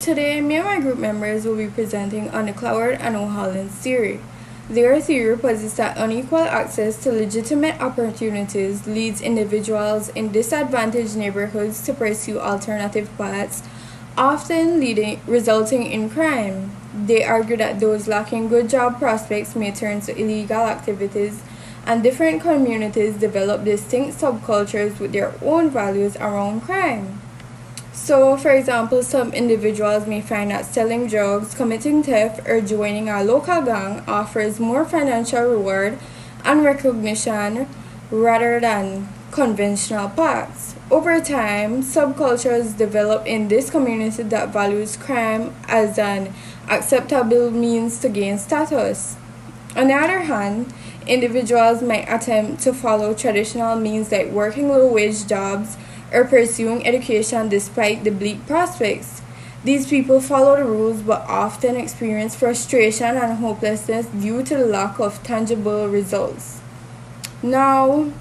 Today, me and my group members will be presenting on the Cloward and Ohlin theory. Their theory posits that unequal access to legitimate opportunities leads individuals in disadvantaged neighborhoods to pursue alternative paths, often resulting in crime. They argue that those lacking good job prospects may turn to illegal activities, and different communities develop distinct subcultures with their own values around crime. So, for example, some individuals may find that selling drugs, committing theft, or joining a local gang offers more financial reward and recognition rather than conventional paths. Over time, subcultures develop in this community that values crime as an acceptable means to gain status. On the other hand, individuals might attempt to follow traditional means like working low wage jobs or pursuing education despite the bleak prospects. These people follow the rules but often experience frustration and hopelessness due to the lack of tangible results. Now,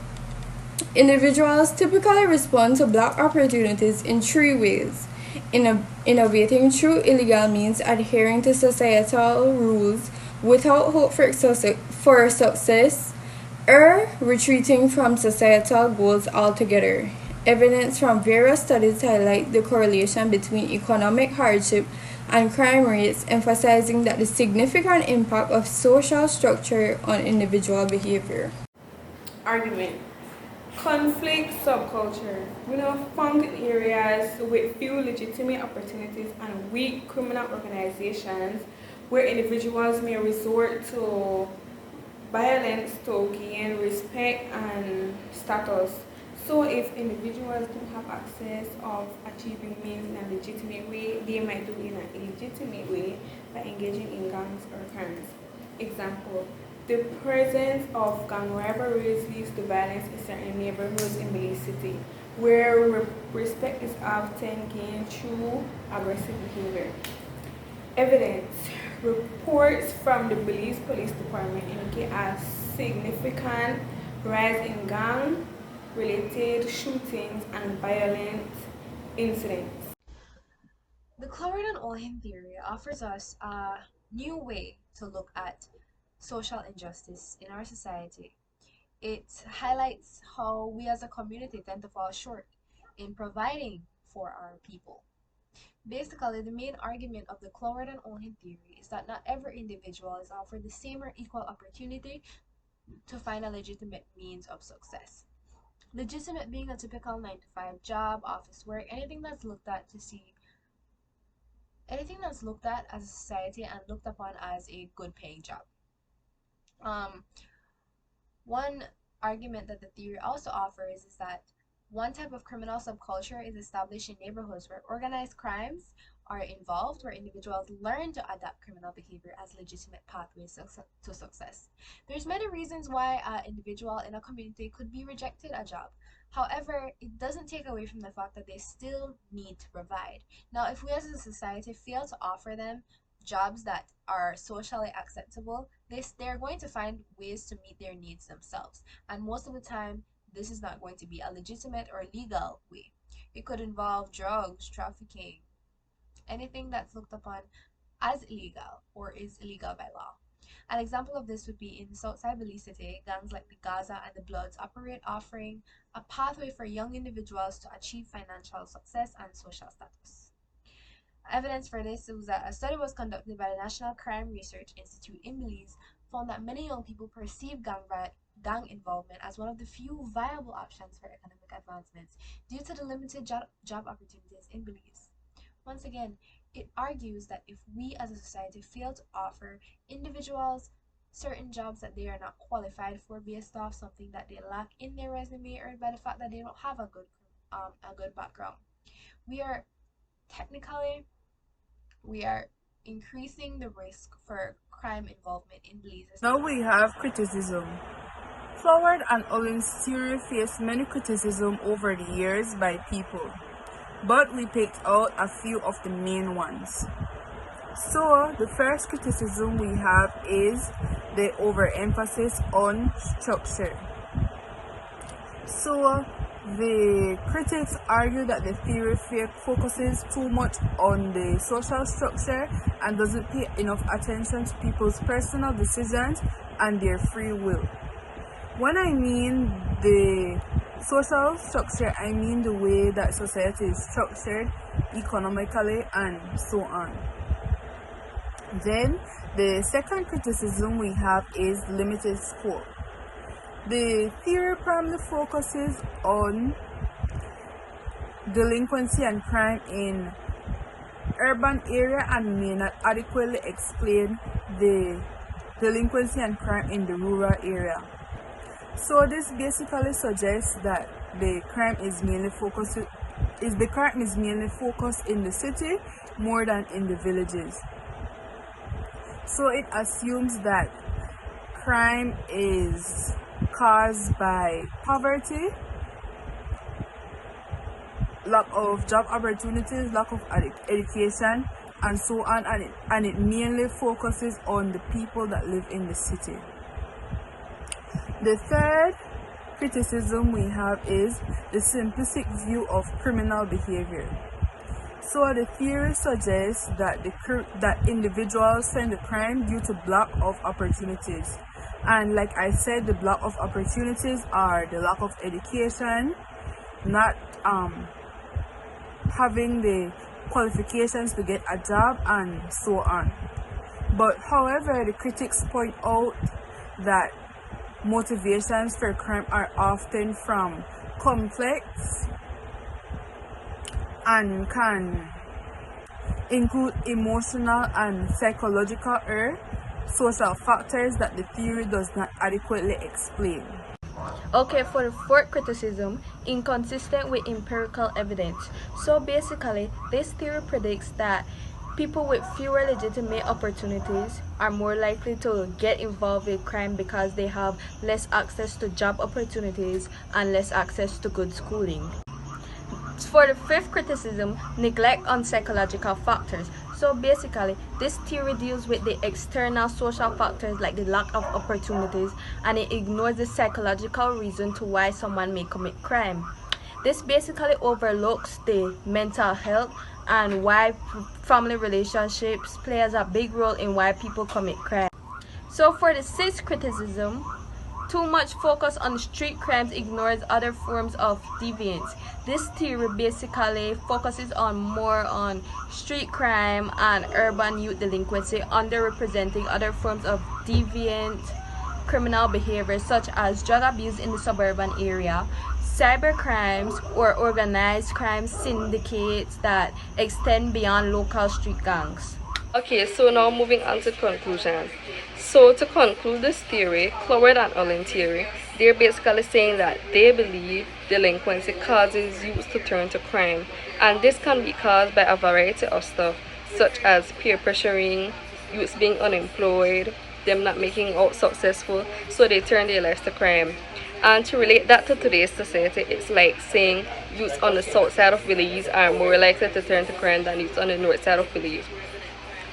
individuals typically respond to black opportunities in three ways: innovating through illegal means, adhering to societal rules without hope for success, or retreating from societal goals altogether. Evidence from various studies highlight the correlation between economic hardship and crime rates, emphasizing that the significant impact of social structure on individual behavior. Argument. Conflict subculture. We know found in areas with few legitimate opportunities and weak criminal organizations where individuals may resort to violence to gain respect and status. So if individuals don't have access of achieving means in a legitimate way, they might do it in an illegitimate way by engaging in gangs or crimes. Example, the presence of gang rivalries leads to violence in certain neighborhoods in Belize City, where respect is often gained through aggressive behavior. Evidence. Reports from the Belize Police Department indicate a significant rise in gang related shootings and violent incidents. The Cloward and Ohlin theory offers us a new way to look at social injustice in our society. It highlights how we as a community tend to fall short in providing for our people. Basically, the main argument of the Cloward and Ohlin theory is that not every individual is offered the same or equal opportunity to find a legitimate means of success. Legitimate being a typical 9 to 5 job, office work, anything that's looked at as a society and looked upon as a good paying job. Um, One argument that the theory also offers is that one type of criminal subculture is established in neighborhoods where organized crimes are involved, where individuals learn to adapt criminal behavior as legitimate pathways to success. There's many reasons why an individual in a community could be rejected a job. However, it doesn't take away from the fact that they still need to provide. Now, if we as a society fail to offer them jobs that are socially acceptable, they're going to find ways to meet their needs themselves. And most of the time, this is not going to be a legitimate or legal way. It could involve drugs, trafficking, anything that's looked upon as illegal or is illegal by law. An example of this would be in Southside Belize City, gangs like the Gaza and the Bloods operate, offering a pathway for young individuals to achieve financial success and social status. Evidence for this was that a study was conducted by the National Crime Research Institute in Belize found that many young people perceive gang involvement as one of the few viable options for economic advancements due to the limited job opportunities in Belize. Once again, it argues that if we as a society fail to offer individuals certain jobs that they are not qualified for based off something that they lack in their resume or by the fact that they don't have a good background, we are technically we are increasing the risk for crime involvement in Belize. Now we have criticism. Cloward and Ohlin's theory faced many criticism over the years by people, but we picked out a few of the main ones. So, the first criticism we have is the overemphasis on structure. So, The critics argue that the theory focuses too much on the social structure and doesn't pay enough attention to people's personal decisions and their free will. When I mean the social structure, I mean the way that society is structured economically and so on. Then, the second criticism we have is limited scope. The theory primarily focuses on delinquency and crime in urban area and may not adequately explain the delinquency and crime in the rural area. So this basically suggests that the crime is mainly focused in the city more than in the villages. So it assumes that crime is caused by poverty, lack of job opportunities, lack of education, and so on, and it mainly focuses on the people that live in the city. The third criticism we have is the simplistic view of criminal behavior. So the theory suggests that that individuals send the crime due to lack of opportunities. And like I said, the lack of opportunities are the lack of education, not having the qualifications to get a job, and so on. But however, the critics point out that motivations for crime are often from complex and can include emotional and psychological or social factors that the theory does not adequately explain. Okay, for the fourth criticism, inconsistent with empirical evidence. So basically, this theory predicts that people with fewer legitimate opportunities are more likely to get involved with crime because they have less access to job opportunities and less access to good schooling. For the fifth criticism, neglect on psychological factors. So basically, this theory deals with the external social factors like the lack of opportunities, and it ignores the psychological reason to why someone may commit crime. This basically overlooks the mental health and why family relationships play as a big role in why people commit crime. So for the sixth criticism, too much focus on street crimes ignores other forms of deviance. This theory basically focuses more on street crime and urban youth delinquency, underrepresenting other forms of deviant criminal behavior such as drug abuse in the suburban area, cyber crimes, or organized crime syndicates that extend beyond local street gangs. Okay, so now moving on to conclusions. So to conclude this theory, Cloward and Ohlin theory, they're basically saying that they believe delinquency causes youth to turn to crime, and this can be caused by a variety of stuff, such as peer pressuring, youths being unemployed, them not making out successful, so they turn their lives to crime. And to relate that to today's society, it's like saying youths on the south side of Belize are more likely to turn to crime than youths on the north side of Belize.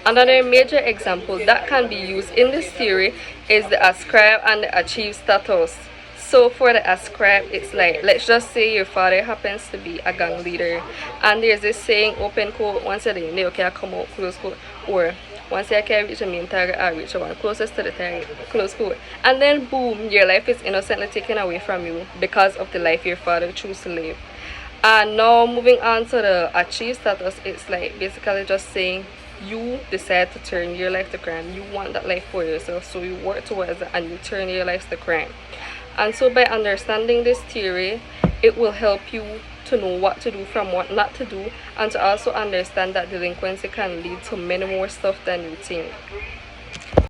Another major example that can be used in this theory is the ascribe and the achieve status. So for the ascribe, it's like, let's just say your father happens to be a gang leader, and there's this saying, open quote, once a day, you can come out, close quote, or once you can reach the main target, I reach the one closest to the target, close quote. And then boom, your life is innocently taken away from you because of the life your father chose to live. And now moving on to the achieve status, it's like basically just saying you decide to turn your life to crime. You want that life for yourself, so you work towards it and you turn your life to crime. And so by understanding this theory, it will help you to know what to do from what not to do, and to also understand that delinquency can lead to many more stuff than you think.